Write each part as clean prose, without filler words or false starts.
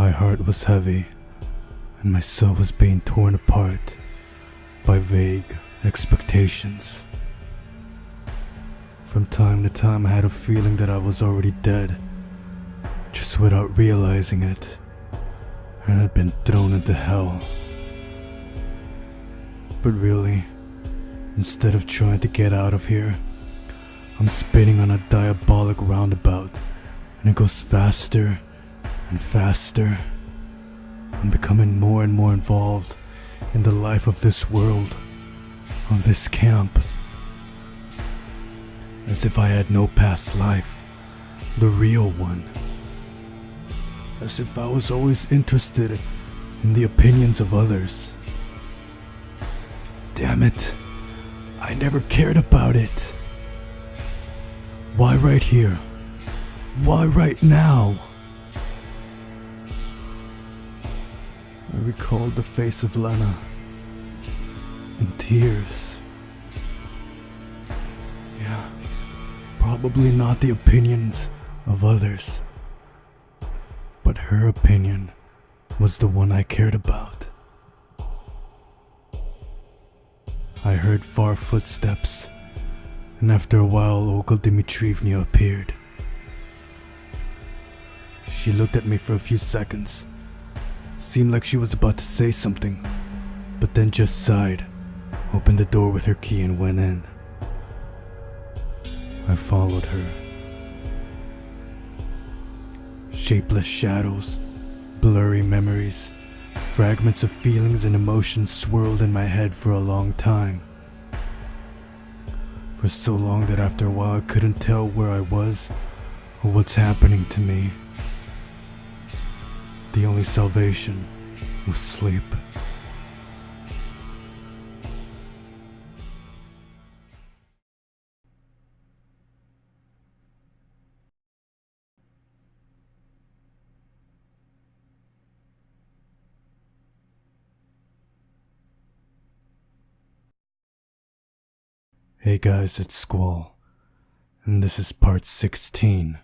My heart was heavy, and my soul was being torn apart by vague expectations. From time to time I had a feeling that I was already dead, just without realizing it, and had been thrown into hell. But really, instead of trying to get out of here, I'm spinning on a diabolic roundabout, and it goes faster and faster. I'm becoming more and more involved in the life of this world, of this camp. As if I had no past life, the real one. As if I was always interested in the opinions of others. Damn it, I never cared about it. Why right here? Why right now? I recalled the face of Lena in tears. Yeah, probably not the opinions of others, but her opinion was the one I cared about. I heard far footsteps, and after a while Olga Dmitrievna appeared. She looked at me for a few seconds, seemed like she was about to say something, but then just sighed, opened the door with her key and went in. I followed her. Shapeless shadows, blurry memories, fragments of feelings and emotions swirled in my head for a long time. For so long that after a while I couldn't tell where I was or what's happening to me. The only salvation was sleep. Hey guys, it's Squall, and this is part 16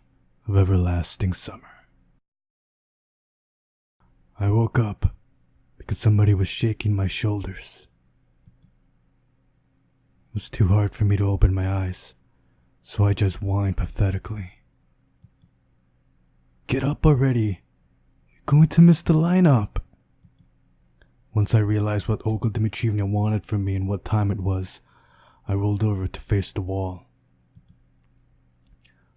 of Everlasting Summer. I woke up because somebody was shaking my shoulders. It was too hard for me to open my eyes, so I just whined pathetically. Get up already! You're going to miss the lineup! Once I realized what Olga Dmitrievna wanted from me and what time it was, I rolled over to face the wall.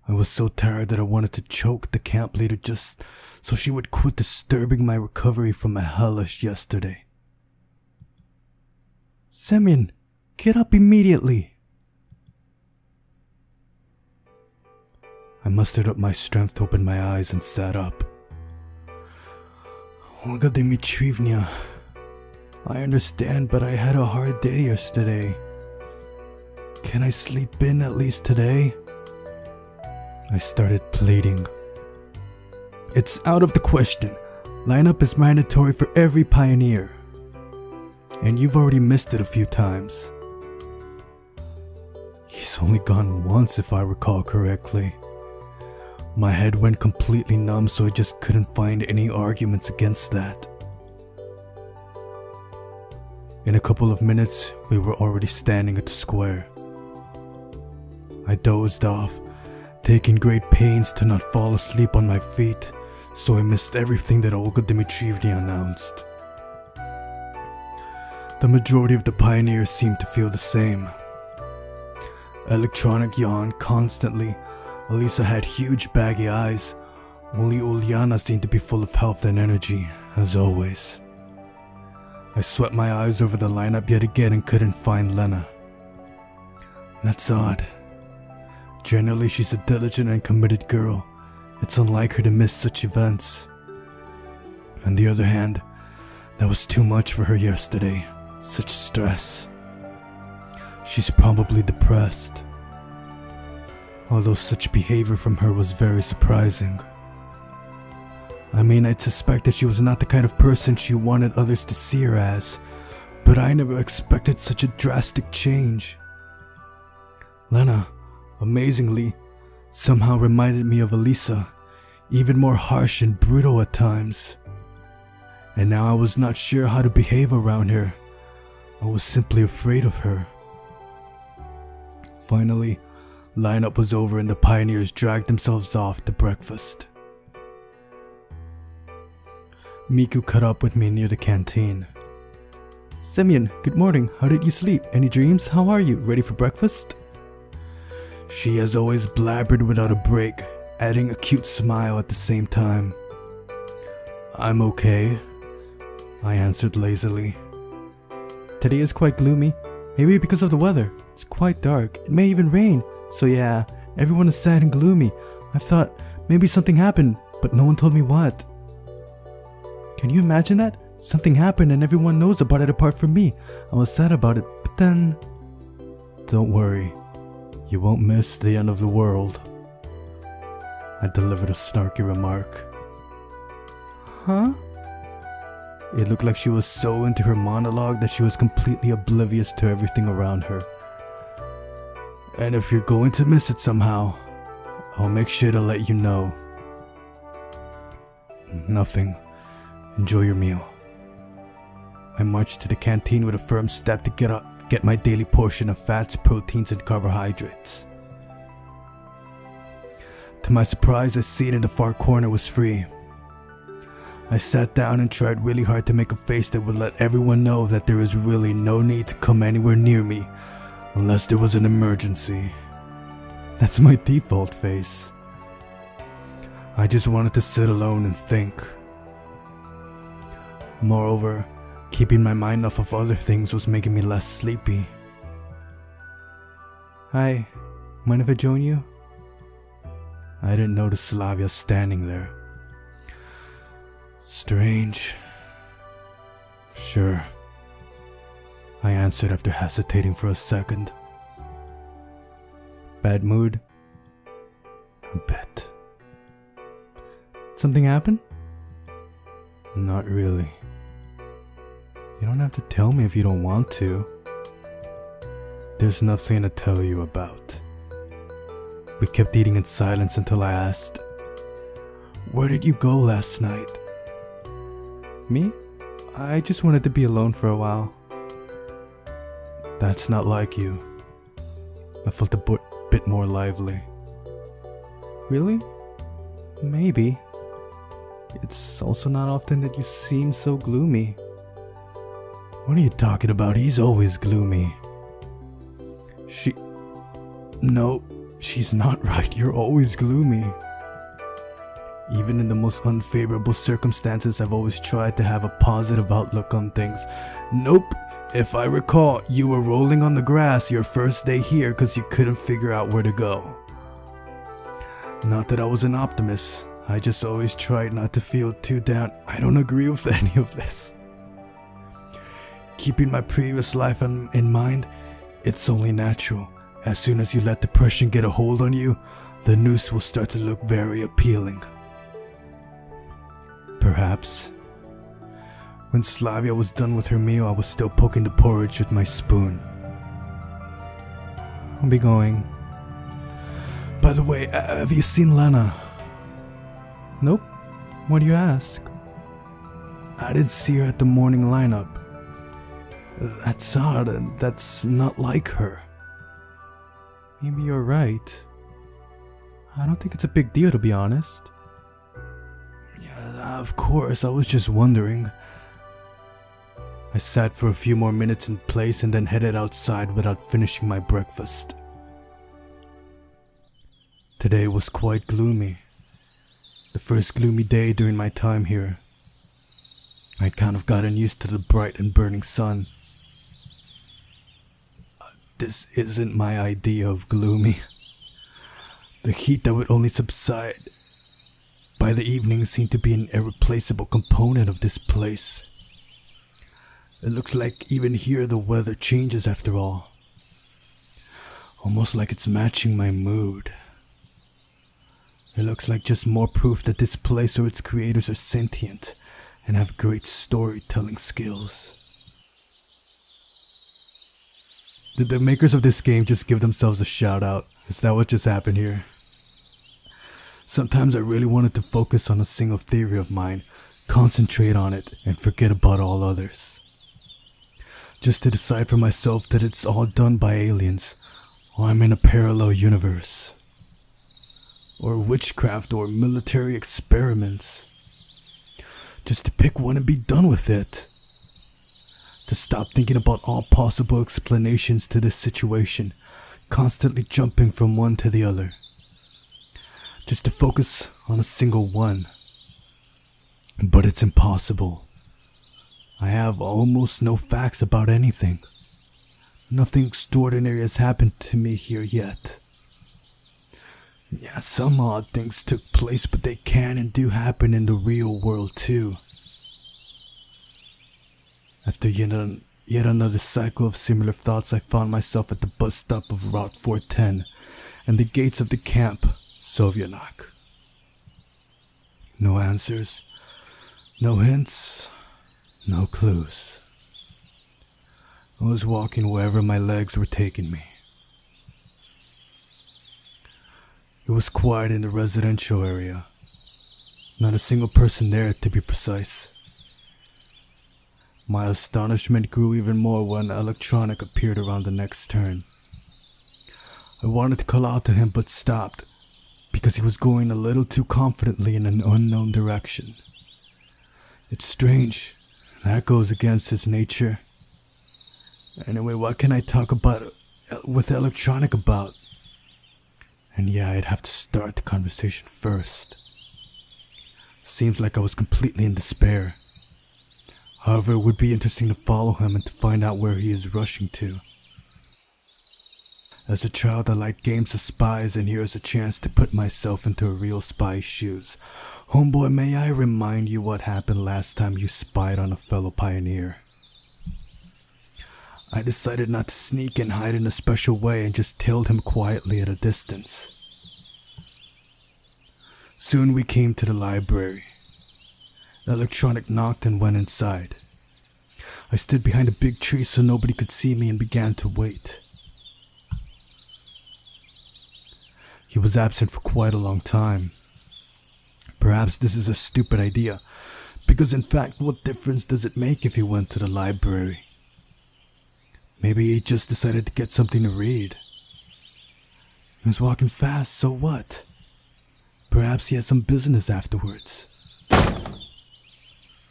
I was so tired that I wanted to choke the camp leader just so she would quit disturbing my recovery from a hellish yesterday. Semyon, get up immediately! I mustered up my strength to open my eyes and sat up. Olga Dmitrievna, I understand, but I had a hard day yesterday. Can I sleep in at least today? I started pleading. It's out of the question. Lineup is mandatory for every pioneer. And you've already missed it a few times. He's only gone once if I recall correctly. My head went completely numb, so I just couldn't find any arguments against that. In a couple of minutes, we were already standing at the square. I dozed off, taking great pains to not fall asleep on my feet, so I missed everything that Olga Dmitrievna announced. The majority of the pioneers seemed to feel the same. Electronic yawned constantly, Elisa had huge baggy eyes, only Uliana seemed to be full of health and energy, as always. I swept my eyes over the lineup yet again and couldn't find Lena. That's odd. Generally, she's a diligent and committed girl. It's unlike her to miss such events. On the other hand, that was too much for her yesterday. Such stress. She's probably depressed. Although such behavior from her was very surprising. I mean, I'd suspect that she was not the kind of person she wanted others to see her as, but I never expected such a drastic change. Lena, amazingly, somehow reminded me of Elisa, even more harsh and brutal at times. and now I was not sure how to behave around her. I was simply afraid of her. Finally, lineup was over and the pioneers dragged themselves off to breakfast. Miku caught up with me near the canteen. Semyon, good morning. How did you sleep? Any dreams? How are you? Ready for breakfast? She as always blabbered without a break, adding a cute smile at the same time. I'm okay, I answered lazily. Today is quite gloomy, maybe because of the weather. It's quite dark, it may even rain, so yeah, everyone is sad and gloomy. I thought maybe something happened, but no one told me what. Can you imagine that? Something happened and everyone knows about it apart from me. I was sad about it, but then... Don't worry, you won't miss the end of the world. I delivered a snarky remark. Huh? It looked like she was so into her monologue that she was completely oblivious to everything around her. And if you're going to miss it somehow, I'll make sure to let you know. Nothing. Enjoy your meal. I marched to the canteen with a firm step to get my daily portion of fats, proteins, and carbohydrates. To my surprise, a seat in the far corner was free. I sat down and tried really hard to make a face that would let everyone know that there is really no need to come anywhere near me unless there was an emergency. That's my default face. I just wanted to sit alone and think. Moreover, keeping my mind off of other things was making me less sleepy. Hi, mind if I join you? I didn't notice Slavia standing there. Strange. Sure, I answered after hesitating for a second. Bad mood? A bit. Something happened? Not really. You don't have to tell me if you don't want to. There's nothing to tell you about. We kept eating in silence until I asked, "Where did you go last night?" Me? I just wanted to be alone for a while. That's not like you. I felt a bit more lively. Really? Maybe. It's also not often that you seem so gloomy. What are you talking about? He's always gloomy. No, she's not right. You're always gloomy. Even in the most unfavorable circumstances, I've always tried to have a positive outlook on things. Nope. If I recall, you were rolling on the grass your first day here because you couldn't figure out where to go. Not that I was an optimist. I just always tried not to feel too down. I don't agree with any of this. Keeping my previous life in mind, it's only natural. As soon as you let depression get a hold on you, the noose will start to look very appealing. Perhaps. When Slavia was done with her meal, I was still poking the porridge with my spoon. I'll be going. By the way, have you seen Lena? Nope. Why do you ask? I didn't see her at the morning lineup. That's odd, and that's not like her. Maybe you're right. I don't think it's a big deal, to be honest. Yeah, of course, I was just wondering. I sat for a few more minutes in place and then headed outside without finishing my breakfast. Today was quite gloomy. The first gloomy day during my time here. I'd kind of gotten used to the bright and burning sun. This isn't my idea of gloomy. The heat that would only subside by the evening seemed to be an irreplaceable component of this place. It looks like even here the weather changes after all. Almost like it's matching my mood. It looks like just more proof that this place or its creators are sentient and have great storytelling skills. Did the makers of this game just give themselves a shout out? Is that what just happened here? Sometimes I really wanted to focus on a single theory of mine, concentrate on it, and forget about all others. Just to decide for myself that it's all done by aliens, or I'm in a parallel universe, or witchcraft or military experiments. Just to pick one and be done with it. To stop thinking about all possible explanations to this situation, constantly jumping from one to the other. Just to focus on a single one. But it's impossible. I have almost no facts about anything. Nothing extraordinary has happened to me here yet. Yeah, some odd things took place, but they can and do happen in the real world too. After yet another cycle of similar thoughts, I found myself at the bus stop of Route 410 and the gates of the camp, Sovyonok. No answers, no hints, no clues. I was walking wherever my legs were taking me. It was quiet in the residential area. Not a single person there, to be precise. My astonishment grew even more when Electronic appeared around the next turn. I wanted to call out to him but stopped, because he was going a little too confidently in an unknown direction. It's strange. That goes against his nature. Anyway, what can I talk about with Electronic about? And yeah, I'd have to start the conversation first. Seems like I was completely in despair. However, it would be interesting to follow him and to find out where he is rushing to. As a child, I liked games of spies, and here's a chance to put myself into a real spy's shoes. Homeboy, may I remind you what happened last time you spied on a fellow pioneer? I decided not to sneak and hide in a special way and just tailed him quietly at a distance. Soon we came to the library. Electronic knocked and went inside. I stood behind a big tree so nobody could see me and began to wait. He was absent for quite a long time. Perhaps this is a stupid idea, because in fact, what difference does it make if he went to the library? Maybe he just decided to get something to read. He was walking fast, so what? Perhaps he had some business afterwards.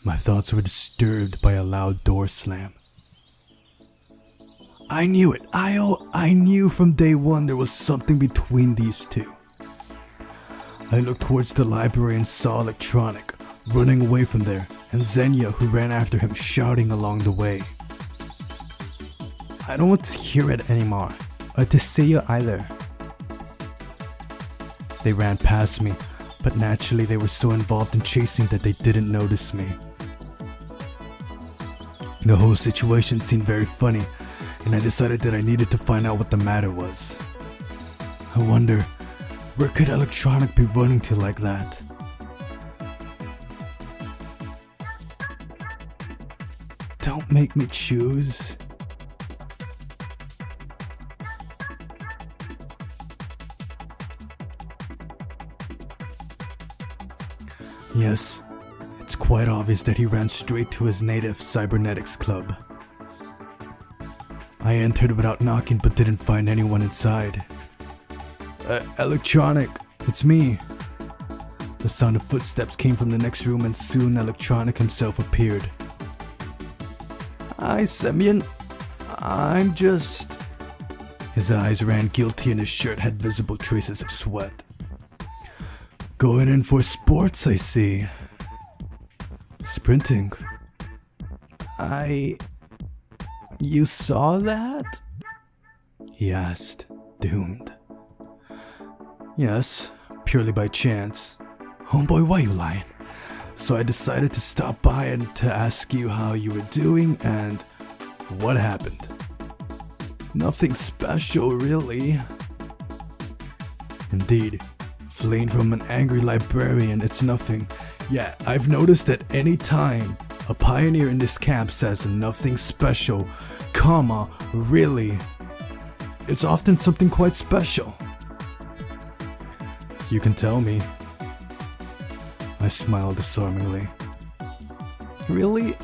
My thoughts were disturbed by a loud door slam. I knew it. I knew from day one there was something between these two. I looked towards the library and saw Electronic running away from there, and Xenia, who ran after him, shouting along the way. I don't want to hear it anymore, or to see you either. They ran past me, but naturally they were so involved in chasing that they didn't notice me. The whole situation seemed very funny, and I decided that I needed to find out what the matter was. I wonder, where could Electronic be running to like that? Don't make me choose. Yes, it's quite obvious that he ran straight to his native cybernetics club. I entered without knocking but didn't find anyone inside. Electronic, it's me. The sound of footsteps came from the next room and soon Electronic himself appeared. Hi, Semyon. I'm just... His eyes ran guilty and his shirt had visible traces of sweat. Going in for sports, I see. Sprinting. You saw that? He asked, doomed. Yes, purely by chance. Homeboy, why you lying? So I decided to stop by and to ask you how you were doing and what happened. Nothing special, really. Indeed. Fleeing from an angry librarian, it's nothing. Yeah, I've noticed that any time a pioneer in this camp says nothing special, comma, really, it's often something quite special. You can tell me. I smiled disarmingly. Really?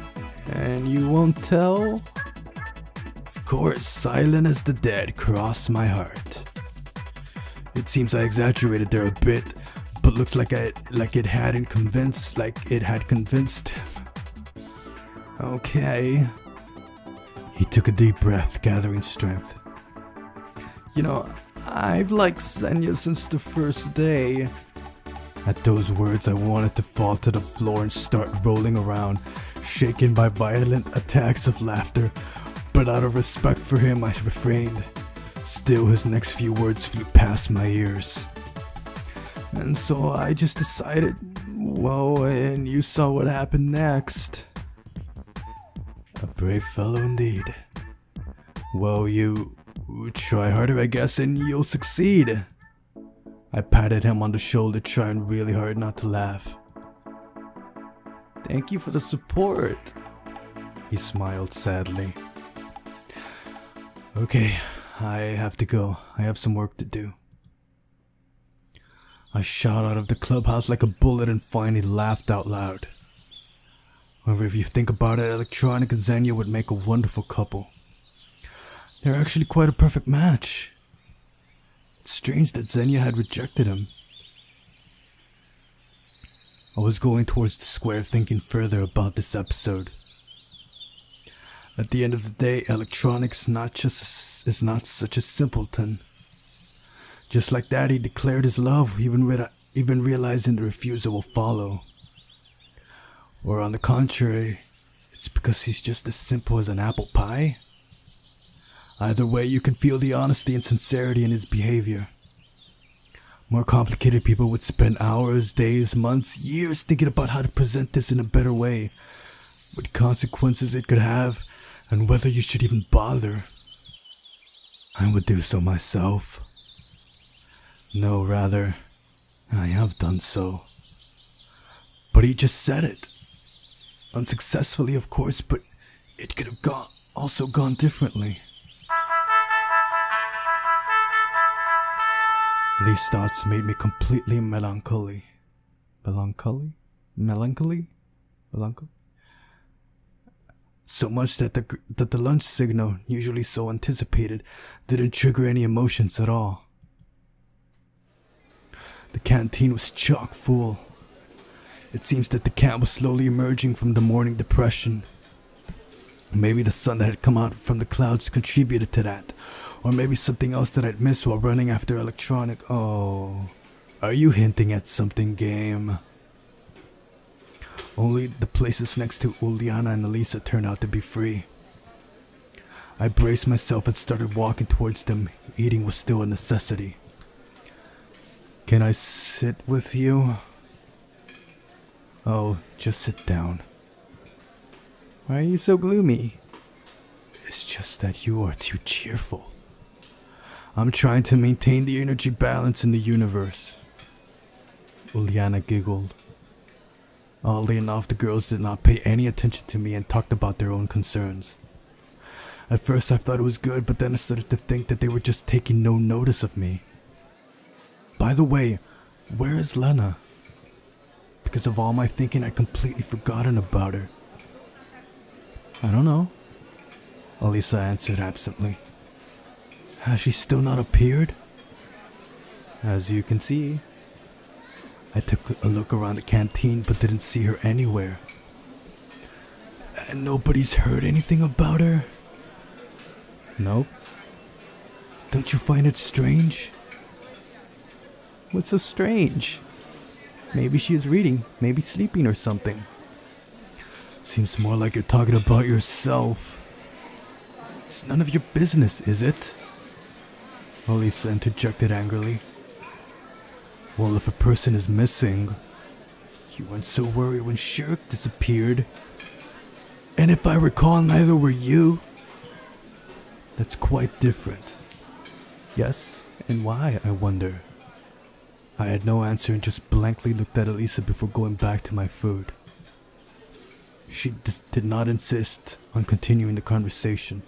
And you won't tell? Of course, silent as the dead crossed my heart. It seems I exaggerated there a bit, but looks like it had convinced him. Okay. He took a deep breath, gathering strength. You know, I've liked Xenia since the first day. At those words, I wanted to fall to the floor and start rolling around, shaken by violent attacks of laughter, but out of respect for him, I refrained. Still, his next few words flew past my ears. And so I just decided, well, and you saw what happened next. A brave fellow indeed. Well, you try harder, I guess, and you'll succeed. I patted him on the shoulder, trying really hard not to laugh. Thank you for the support. He smiled sadly. Okay, I have to go. I have some work to do. I shot out of the clubhouse like a bullet and finally laughed out loud. However, if you think about it, Electronic and Xenia would make a wonderful couple. They're actually quite a perfect match. It's strange that Xenia had rejected him. I was going towards the square thinking further about this episode. At the end of the day, Electronics is not such a simpleton. Just like that, he declared his love, even realizing the refusal will follow. Or on the contrary, it's because he's just as simple as an apple pie. Either way, you can feel the honesty and sincerity in his behavior. More complicated people would spend hours, days, months, years thinking about how to present this in a better way, what consequences it could have, and whether you should even bother. I would do so myself. No, rather, I have done so. But he just said it. Unsuccessfully, of course, but it could have also gone differently. These thoughts made me completely melancholy. Melancholy? So much that the lunch signal, usually so anticipated, didn't trigger any emotions at all. The canteen was chock full. It seems that the camp was slowly emerging from the morning depression. Maybe the sun that had come out from the clouds contributed to that. Or maybe something else that I'd missed while running after Electronic. Oh, are you hinting at something, game? Only the places next to Uliana and Elisa turned out to be free. I braced myself and started walking towards them. Eating was still a necessity. Can I sit with you? Oh, just sit down. Why are you so gloomy? It's just that you are too cheerful. I'm trying to maintain the energy balance in the universe. Uliana giggled. Oddly enough, the girls did not pay any attention to me and talked about their own concerns. At first I thought it was good, but then I started to think that they were just taking no notice of me. By the way, where is Lena? Because of all my thinking, I'd completely forgotten about her. I don't know, Elisa answered absently. Has she still not appeared? As you can see. I took a look around the canteen but didn't see her anywhere. And nobody's heard anything about her? Nope. Don't you find it strange? What's so strange? Maybe she is reading, maybe sleeping or something. Seems more like you're talking about yourself. It's none of your business, is it? Elisa interjected angrily. Well, if a person is missing, you weren't so worried when Shirk disappeared. And if I recall, neither were you. That's quite different. Yes, and why, I wonder? I had no answer and just blankly looked at Elisa before going back to my food. She did not insist on continuing the conversation.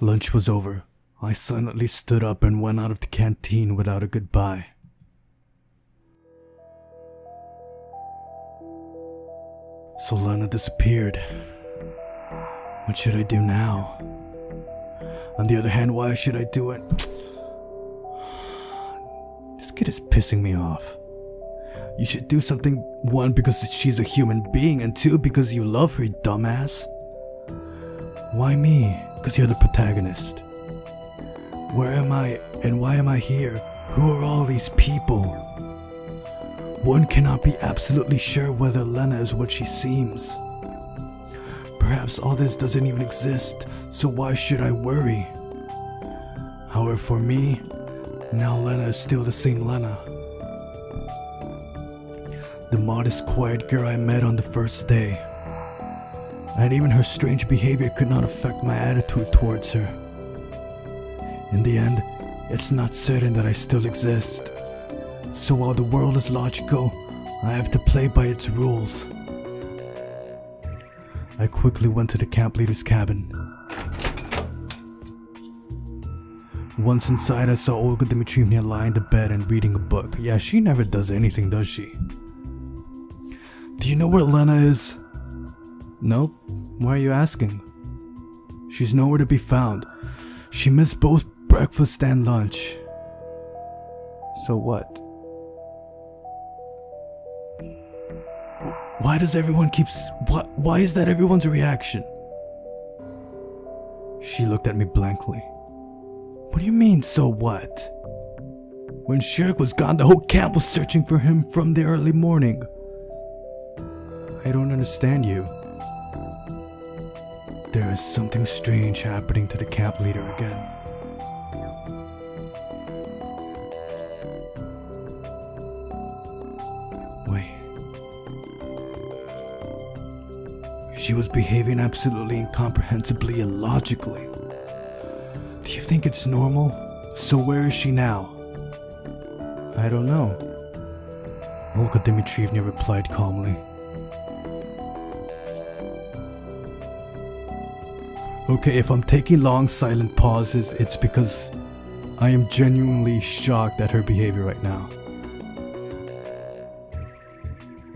Lunch was over. I silently stood up and went out of the canteen without a goodbye. So Lena disappeared. What should I do now? On the other hand, why should I do it? This kid is pissing me off. You should do something, one, because she's a human being, and two, because you love her, you dumbass. Why me? Because you're the protagonist. Where am I, and why am I here? Who are all these people? One cannot be absolutely sure whether Lena is what she seems. Perhaps all this doesn't even exist, so why should I worry? However, for me, now Lena is still the same Lena. The modest, quiet girl I met on the first day. And even her strange behavior could not affect my attitude towards her. In the end, it's not certain that I still exist. So while the world is logical, I have to play by its rules. I quickly went to the camp leader's cabin. Once inside, I saw Olga Dmitrievna lying in bed and reading a book. Yeah, she never does anything, does she? Do you know where Lena is? Nope. Why are you asking? She's nowhere to be found. She missed both breakfast and lunch. So what? Why does everyone why is that everyone's reaction? She looked at me blankly. What do you mean, so what? When Shirk was gone, the whole camp was searching for him from the early morning. I don't understand you. There is something strange happening to the camp leader again. Wait. She was behaving absolutely incomprehensibly illogically. Do you think it's normal? So where is she now? I don't know. Olga Dmitrievna replied calmly. Okay, if I'm taking long silent pauses, it's because I am genuinely shocked at her behavior right now.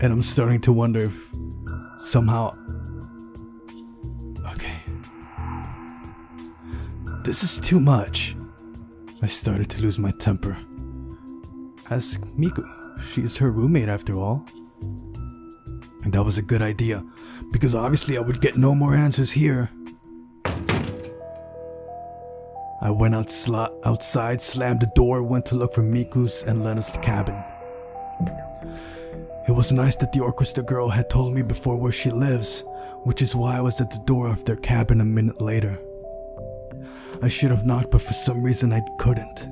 And I'm starting to wonder if somehow... Okay. This is too much. I started to lose my temper. Ask Miku. She is her roommate after all. And that was a good idea, because obviously I would get no more answers here. I went outside, slammed the door, went to look for Miku's and Lena's cabin. It was nice that the orchestra girl had told me before where she lives, which is why I was at the door of their cabin a minute later. I should have knocked, but for some reason I couldn't.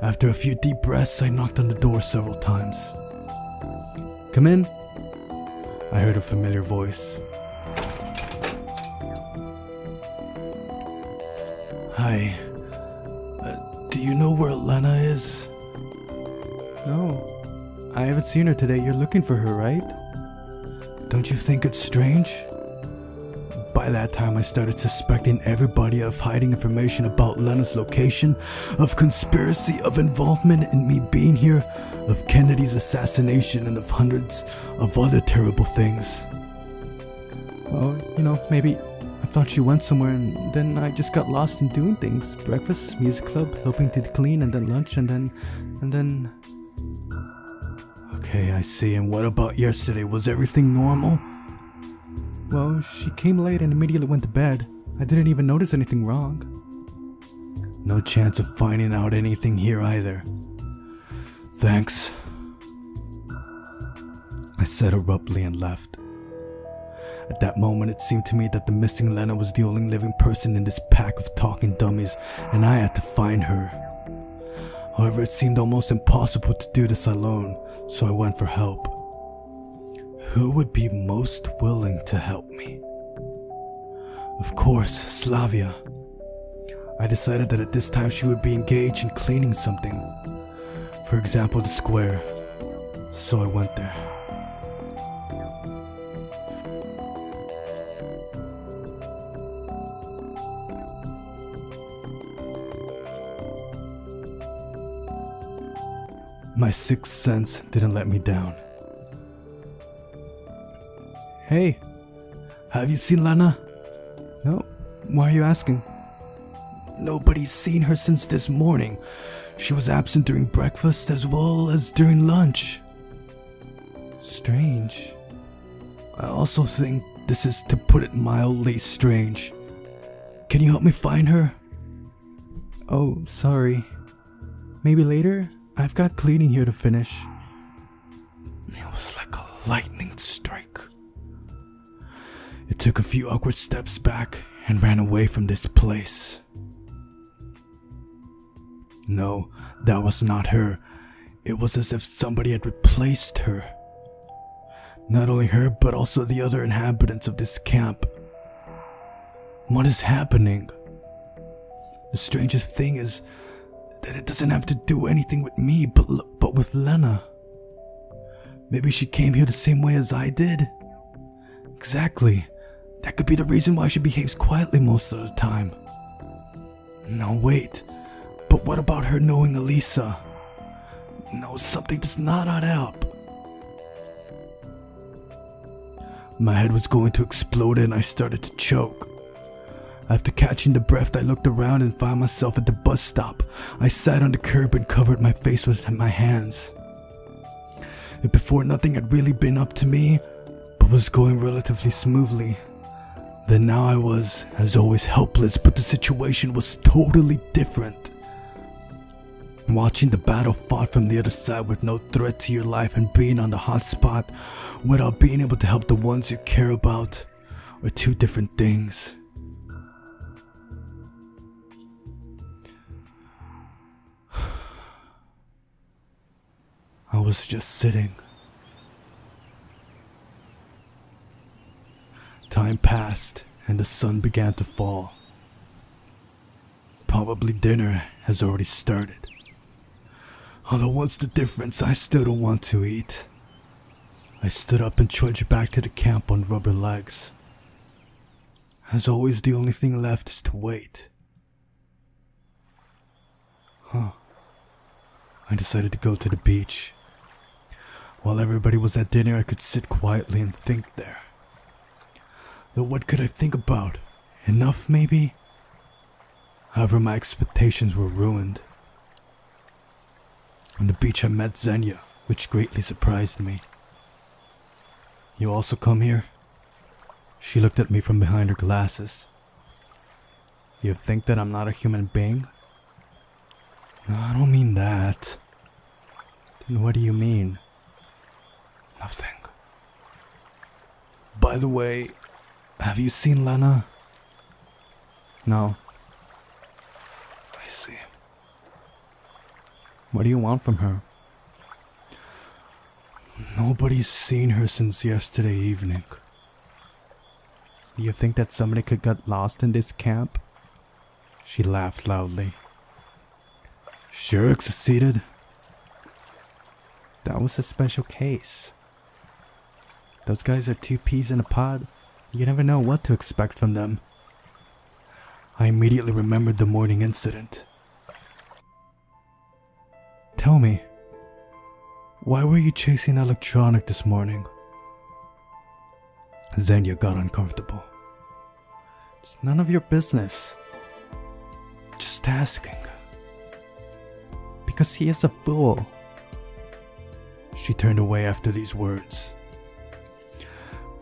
After a few deep breaths, I knocked on the door several times. Come in. I heard a familiar voice. Hi. Do you know where Lena is? No. I haven't seen her today. You're looking for her, right? Don't you think it's strange? By that time, I started suspecting everybody of hiding information about Lena's location, of conspiracy, of involvement in me being here, of Kennedy's assassination, and of hundreds of other terrible things. Well, maybe I thought she went somewhere and then I just got lost in doing things. Breakfast, music club, helping to clean, and then lunch, and then... Okay, I see. And what about yesterday? Was everything normal? Well, she came late and immediately went to bed. I didn't even notice anything wrong. No chance of finding out anything here either. Thanks. I said abruptly and left. At that moment, it seemed to me that the missing Lena was the only living person in this pack of talking dummies, and I had to find her. However, it seemed almost impossible to do this alone, so I went for help. Who would be most willing to help me? Of course, Slavia. I decided that at this time she would be engaged in cleaning something. For example, the square. So I went there. My sixth sense didn't let me down. Hey, have you seen Lena? No, why are you asking? Nobody's seen her since this morning. She was absent during breakfast as well as during lunch. Strange. I also think this is, to put it mildly, strange. Can you help me find her? Oh, sorry. Maybe later? I've got cleaning here to finish. It was like a lightning strike. It took a few awkward steps back and ran away from this place. No, that was not her. It was as if somebody had replaced her. Not only her, but also the other inhabitants of this camp. What is happening? The strangest thing is that it doesn't have to do anything with me, but with Lena. Maybe she came here the same way as I did. Exactly. That could be the reason why she behaves quietly most of the time. No, wait. But what about her knowing Elisa? No, something does not add up. My head was going to explode and I started to choke. After catching the breath, I looked around and found myself at the bus stop. I sat on the curb and covered my face with my hands. And before, nothing had really been up to me, but was going relatively smoothly. Then now I was, as always, helpless, but the situation was totally different. Watching the battle fought from the other side with no threat to your life and being on the hot spot without being able to help the ones you care about are two different things. I was just sitting. Time passed and the sun began to fall. Probably dinner has already started. Although what's the difference? I still don't want to eat. I stood up and trudged back to the camp on rubber legs. As always, the only thing left is to wait. I decided to go to the beach. While everybody was at dinner, I could sit quietly and think there. Though what could I think about? Enough, maybe? However, my expectations were ruined. On the beach I met Xenia, which greatly surprised me. You also come here? She looked at me from behind her glasses. You think that I'm not a human being? No, I don't mean that. Then what do you mean? Nothing. By the way, have you seen Lena? No. I see. What do you want from her? Nobody's seen her since yesterday evening. Do you think that somebody could get lost in this camp? She laughed loudly. Sure, succeeded. That was a special case. Those guys are two peas in a pod. You never know what to expect from them. I immediately remembered the morning incident. Tell me, why were you chasing electronic this morning? Xenia got uncomfortable. It's none of your business. Just asking. Because he is a fool. She turned away after these words.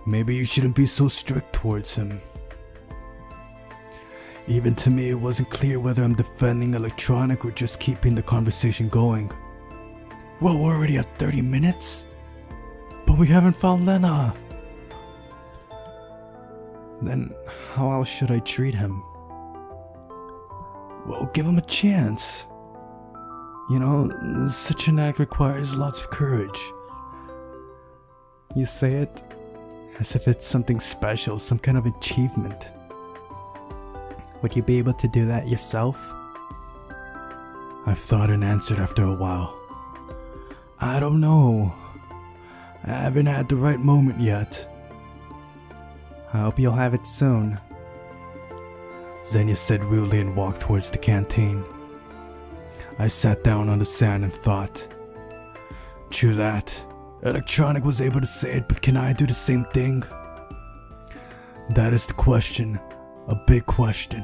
Maybe you shouldn't be so strict towards him. Even to me, it wasn't clear whether I'm defending electronic or just keeping the conversation going. Well, we're already at 30 minutes? But we haven't found Lena. Then how else should I treat him? Well, give him a chance. You know, such an act requires lots of courage. You say it as if it's something special, some kind of achievement. Would you be able to do that yourself? I've thought and answered after a while. I don't know. I haven't had the right moment yet. I hope you'll have it soon. Xenia said rudely and walked towards the canteen. I sat down on the sand and thought. True that. Electronic was able to say it, but can I do the same thing? That is the question, a big question.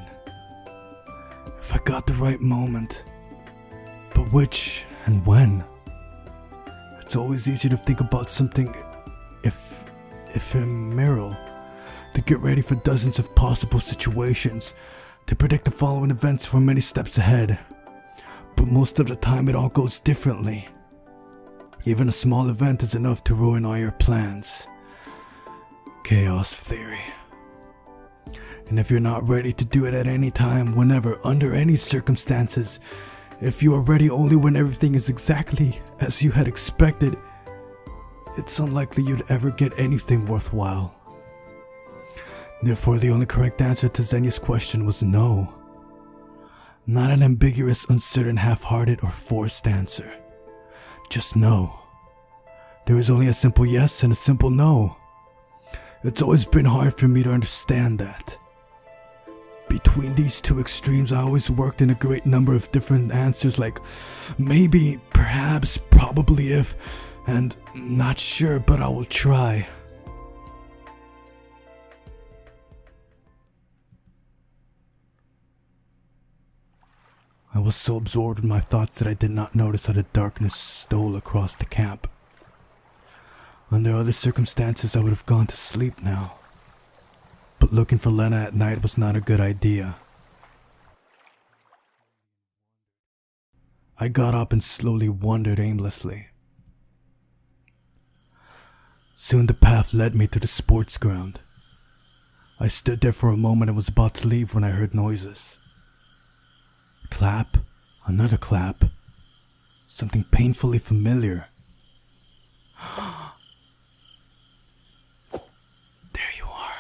If I got the right moment, but which and when? It's always easy to think about something ephemeral, to get ready for dozens of possible situations, to predict the following events from many steps ahead. But most of the time it all goes differently. Even a small event is enough to ruin all your plans. Chaos theory. And if you're not ready to do it at any time, whenever, under any circumstances, if you are ready only when everything is exactly as you had expected, it's unlikely you'd ever get anything worthwhile. Therefore, the only correct answer to Xenia's question was no. Not an ambiguous, uncertain, half-hearted, or forced answer. Just no. There is only a simple yes and a simple no. It's always been hard for me to understand that. Between these two extremes, I always worked in a great number of different answers like maybe, perhaps, probably, if, and not sure, but I will try. I was so absorbed in my thoughts that I did not notice how the darkness stole across the camp. Under other circumstances, I would have gone to sleep now. But looking for Lena at night was not a good idea. I got up and slowly wandered aimlessly. Soon the path led me to the sports ground. I stood there for a moment and was about to leave when I heard noises. Clap, another clap, something painfully familiar. There you are.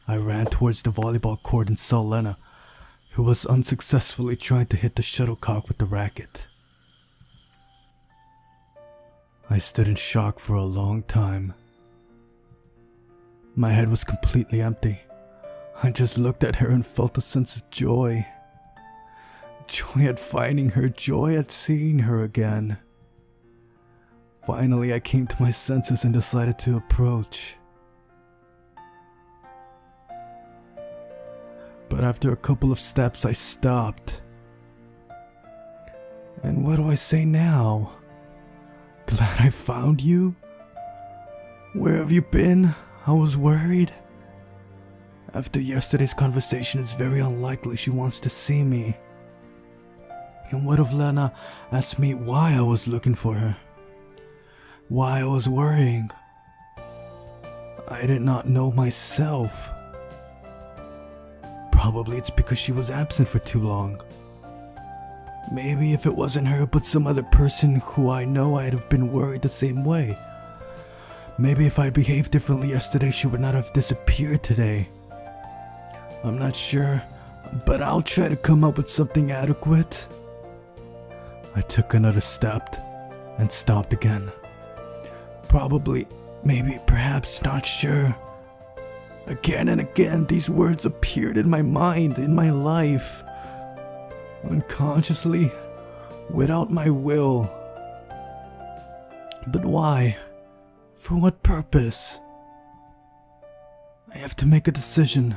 I ran towards the volleyball court and saw Lena, who was unsuccessfully trying to hit the shuttlecock with the racket. I stood in shock for a long time. My head was completely empty. I just looked at her and felt a sense of joy. Joy at finding her, joy at seeing her again. Finally, I came to my senses and decided to approach. But after a couple of steps, I stopped. And what do I say now? Glad I found you? Where have you been? I was worried. After yesterday's conversation, it's very unlikely she wants to see me. And what if Lena asked me why I was looking for her? Why I was worrying? I did not know myself. Probably it's because she was absent for too long. Maybe if it wasn't her but some other person who I know, I'd have been worried the same way. Maybe if I'd behaved differently yesterday, she would not have disappeared today. I'm not sure, but I'll try to come up with something adequate. I took another step and stopped again. Probably, maybe, perhaps, not sure. Again and again, these words appeared in my mind, in my life. Unconsciously, without my will. But why? For what purpose? I have to make a decision,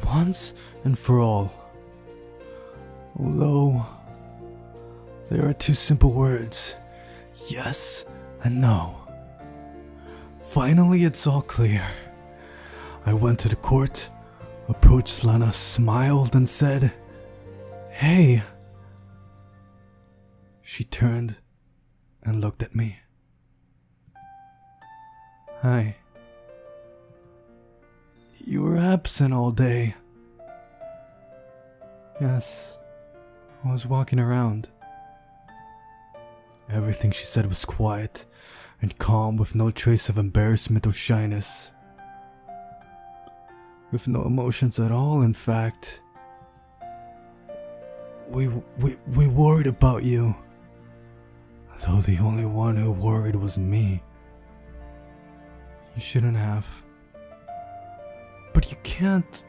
once and for all. Although, there are two simple words, yes and no. Finally, it's all clear. I went to the court, approached Lena, smiled and said, "Hey." She turned and looked at me. "Hi. You were absent all day." "Yes, I was walking around." Everything she said was quiet and calm, with no trace of embarrassment or shyness. With no emotions at all, in fact. We worried about you. Though the only one who worried was me. You shouldn't have. But you can't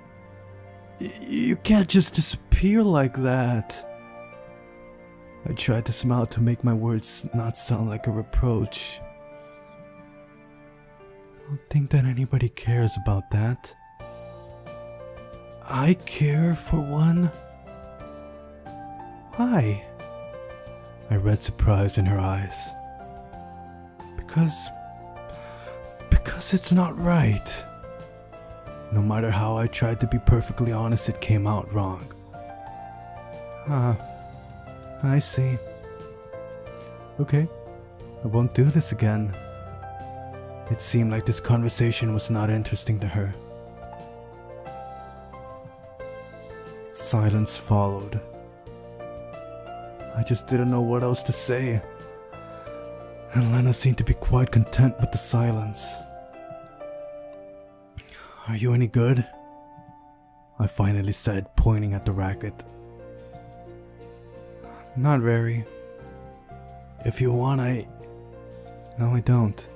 just disappear like that. I tried to smile to make my words not sound like a reproach. I don't think that anybody cares about that. I care for one. Why? I read surprise in her eyes. Because it's not right. No matter how I tried to be perfectly honest, it came out wrong. I see. Okay, I won't do this again. It seemed like this conversation was not interesting to her. Silence followed. I just didn't know what else to say. And Lena seemed to be quite content with the silence. Are you any good? I finally said, pointing at the racket. Not very. If you want, No, I don't.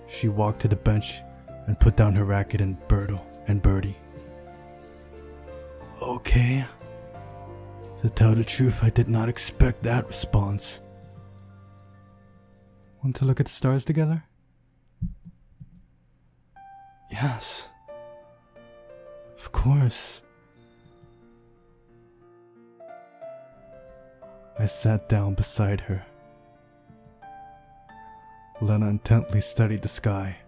She walked to the bench and put down her racket and Birdie. Okay. To tell the truth, I did not expect that response. Want to look at the stars together? Yes. Of course. I sat down beside her. Lena intently studied the sky.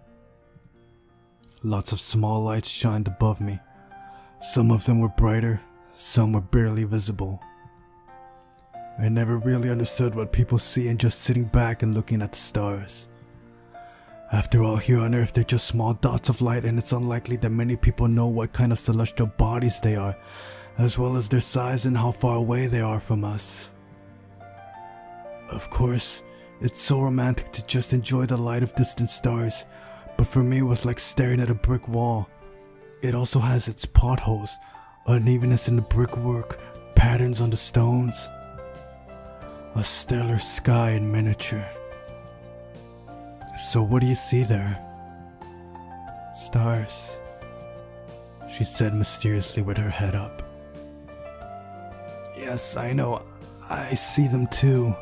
Lots of small lights shined above me. Some of them were brighter, some were barely visible. I never really understood what people see in just sitting back and looking at the stars. After all, here on Earth they're just small dots of light, and it's unlikely that many people know what kind of celestial bodies they are, as well as their size and how far away they are from us. Of course, it's so romantic to just enjoy the light of distant stars, but for me it was like staring at a brick wall. It also has its potholes, unevenness in the brickwork, patterns on the stones. A stellar sky in miniature. So what do you see there? Stars, she said mysteriously with her head up. Yes, I know, I see them too.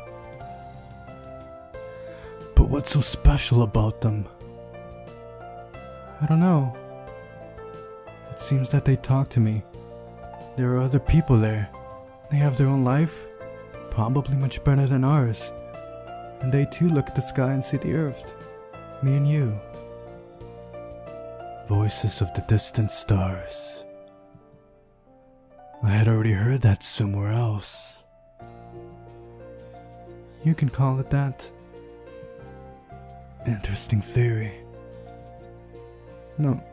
But what's so special about them? I don't know. It seems that they talk to me. There are other people there. They have their own life, probably much better than ours. And they too look at the sky and see the earth. Me and you. Voices of the distant stars. I had already heard that somewhere else. You can call it that. Interesting theory. No,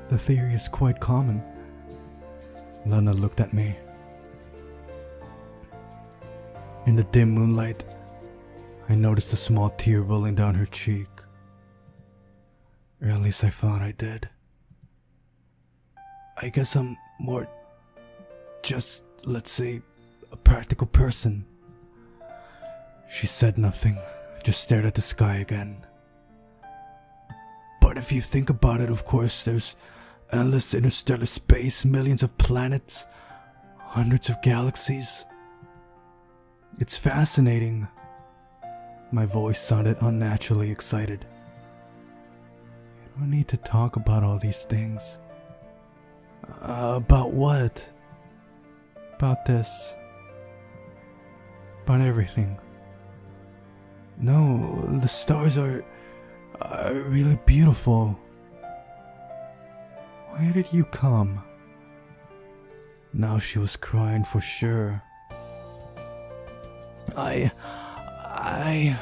the theory is quite common. Lena looked at me. In the dim moonlight, I noticed a small tear rolling down her cheek. Or at least I thought I did. I guess I'm more just, let's say, a practical person. She said nothing, just stared at the sky again. But if you think about it, of course, there's endless interstellar space, millions of planets, hundreds of galaxies. It's fascinating. My voice sounded unnaturally excited. You don't need to talk about all these things. About what? About this. About everything. No, the stars are really beautiful. Why did you come? Now she was crying for sure. I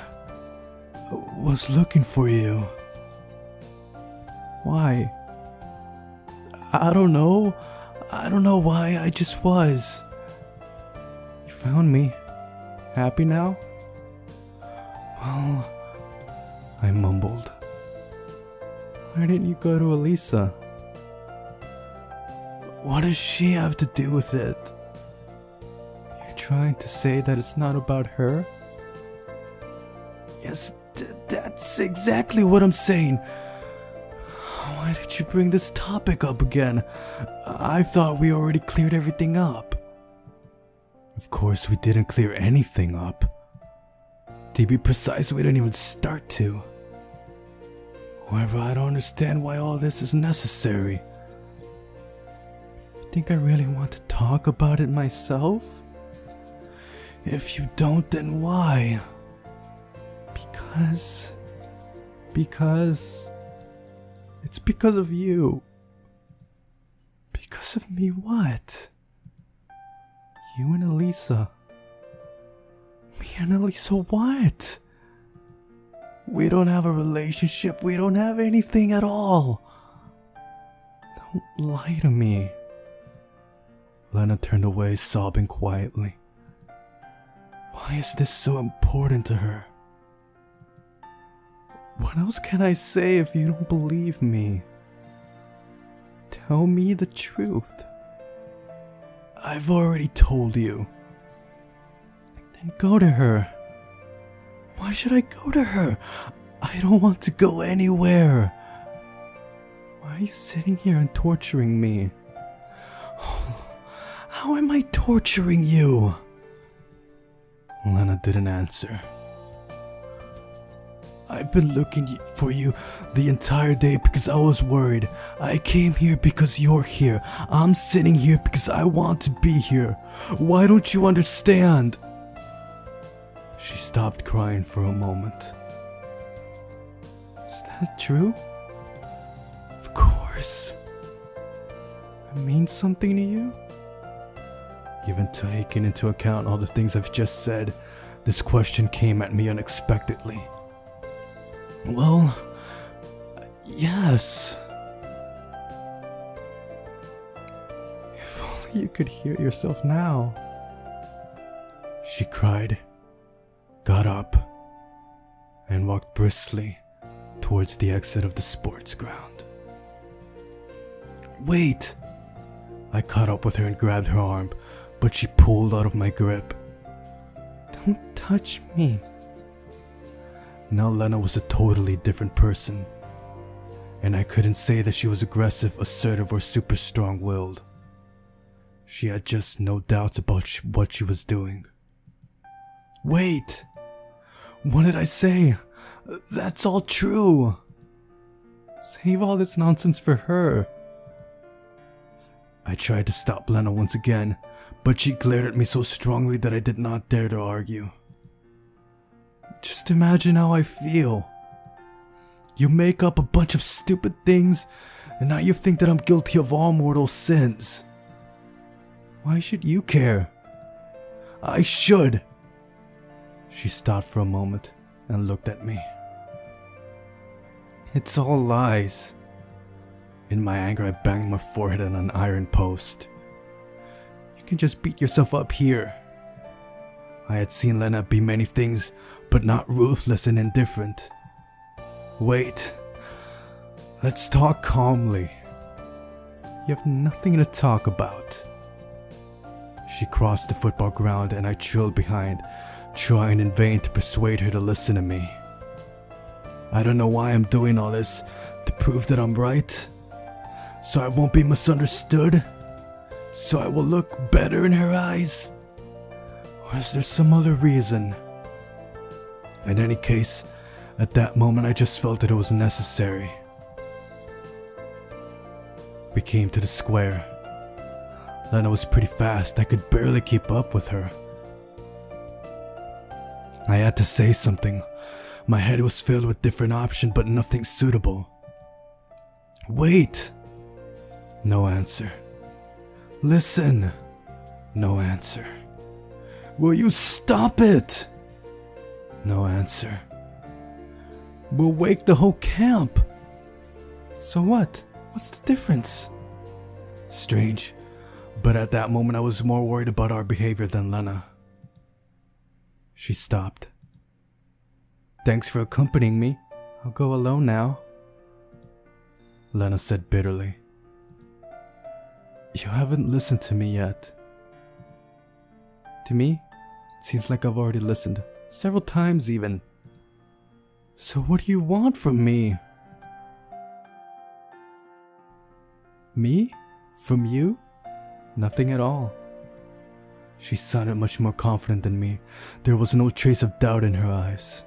was looking for you. Why? I don't know. I don't know why, I just was. You found me. Happy now? Well, I mumbled. Why didn't you go to Elisa? What does she have to do with it? You're trying to say that it's not about her? Yes, that's exactly what I'm saying. Why did you bring this topic up again? I thought we already cleared everything up. Of course, we didn't clear anything up. To be precise, we didn't even start to. However, I don't understand why all this is necessary. think I really want to talk about it myself? If you don't, then why? Because it's because of you. Because of me what? You and Elisa. Me and Elisa what? We don't have a relationship. We don't have anything at all. Don't lie to me. Lena turned away, sobbing quietly. Why is this so important to her? What else can I say if you don't believe me? Tell me the truth. I've already told you. Then go to her. Why should I go to her? I don't want to go anywhere. Why are you sitting here and torturing me? How am I torturing you? Lena didn't answer. I've been looking for you the entire day because I was worried. I came here because you're here. I'm sitting here because I want to be here. Why don't you understand? She stopped crying for a moment. Is that true? Of course. It means something to you? Even taking into account all the things I've just said, this question came at me unexpectedly. Well, yes. If only you could hear yourself now. She cried, got up, and walked briskly towards the exit of the sports ground. Wait! I caught up with her and grabbed her arm, but she pulled out of my grip. Don't touch me. Now Lena was a totally different person, and I couldn't say that she was aggressive, assertive, or super strong-willed. She had just no doubts about what she was doing. Wait! What did I say? That's all true! Save all this nonsense for her. I tried to stop Lena once again, but she glared at me so strongly that I did not dare to argue. Just imagine how I feel. You make up a bunch of stupid things, and now you think that I'm guilty of all mortal sins. Why should you care? I should. She stopped for a moment and looked at me. It's all lies. In my anger, I banged my forehead on an iron post. You can just beat yourself up here. I had seen Lena be many things, but not ruthless and indifferent. Wait. Let's talk calmly. You have nothing to talk about. She crossed the football ground and I trailed behind, trying in vain to persuade her to listen to me. I don't know why I'm doing all this, to prove that I'm right? So I won't be misunderstood? So I will look better in her eyes? Or is there some other reason? In any case, at that moment I just felt that it was necessary. We came to the square. Lena was pretty fast, I could barely keep up with her. I had to say something. My head was filled with different options, but nothing suitable. Wait! No answer. Listen! No answer. Will you stop it? No answer. We'll wake the whole camp. So what? What's the difference? Strange, but at that moment I was more worried about our behavior than Lena. She stopped. Thanks for accompanying me. I'll go alone now. Lena said bitterly. You haven't listened to me yet. To me, it seems like I've already listened. Several times even. So what do you want from me? Me? From you? Nothing at all. She sounded much more confident than me. There was no trace of doubt in her eyes.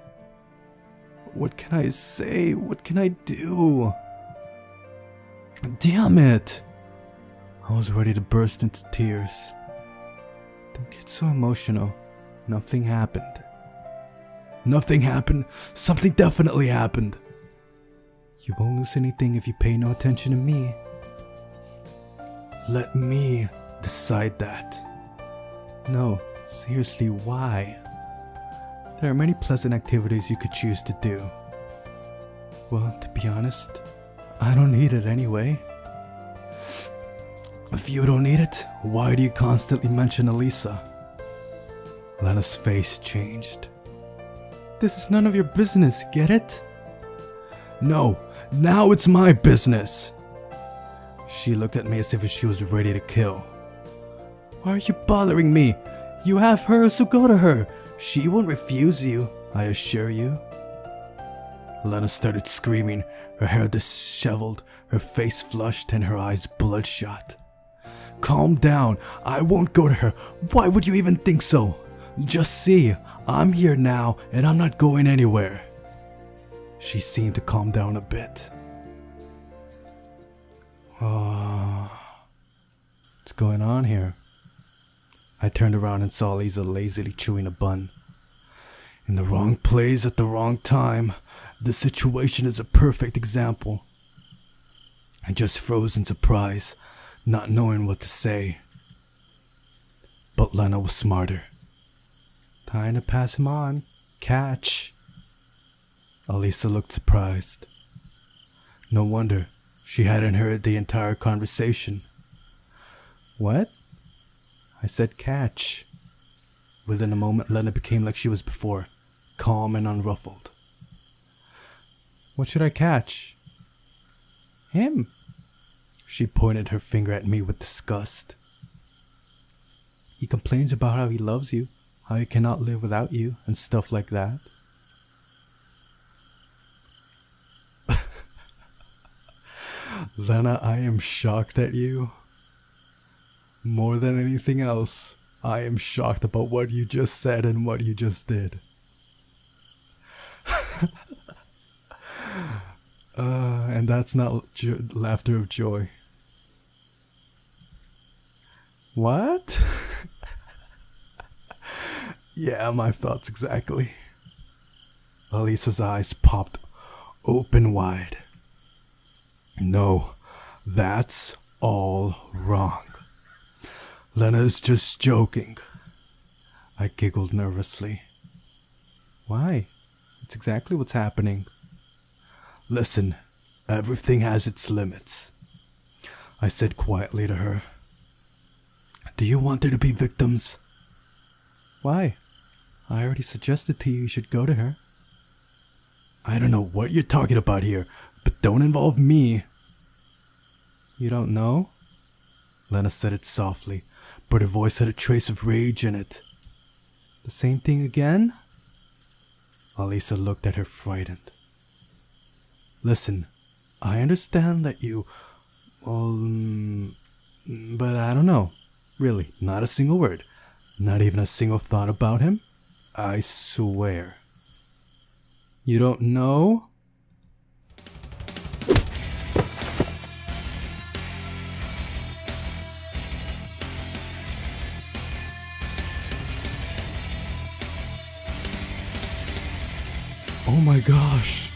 What can I say? What can I do? Damn it! I was ready to burst into tears. Don't get so emotional. Nothing happened. Nothing happened. Something definitely happened. You won't lose anything if you pay no attention to me. Let me decide that. No, seriously, why? There are many pleasant activities you could choose to do. Well, to be honest, I don't need it anyway. If you don't need it, why do you constantly mention Elisa? Lena's face changed. This is none of your business, get it? No, now it's my business. She looked at me as if she was ready to kill. Why are you bothering me? You have her, so go to her. She won't refuse you, I assure you. Lena started screaming, her hair disheveled, her face flushed, and her eyes bloodshot. Calm down, I won't go to her. Why would you even think so? Just see, I'm here now, and I'm not going anywhere. She seemed to calm down a bit. What's going on here? I turned around and saw Lisa lazily chewing a bun. In the wrong place at the wrong time. The situation is a perfect example. I just froze in surprise, not knowing what to say. But Lena was smarter. Time to pass him on. Catch. Elisa looked surprised. No wonder. She hadn't heard the entire conversation. What? I said catch. Within a moment, Lena became like she was before, calm and unruffled. What should I catch? Him. She pointed her finger at me with disgust. He complains about how he loves you, how he cannot live without you, and stuff like that. Lena, I am shocked at you. More than anything else, I am shocked about what you just said and what you just did. And that's not laughter of joy. What? Yeah, my thoughts exactly. Elisa's eyes popped open wide. No, that's all wrong. Lena's just joking. I giggled nervously. Why? It's exactly what's happening. Listen, everything has its limits. I said quietly to her. Do you want there to be victims? Why? I already suggested to you should go to her. I don't know what you're talking about here, but don't involve me. You don't know? Lena said it softly, but her voice had a trace of rage in it. The same thing again? Elisa looked at her frightened. Listen, I understand that you... but I don't know. Really, not a single word. Not even a single thought about him. I swear. You don't know? Oh my gosh.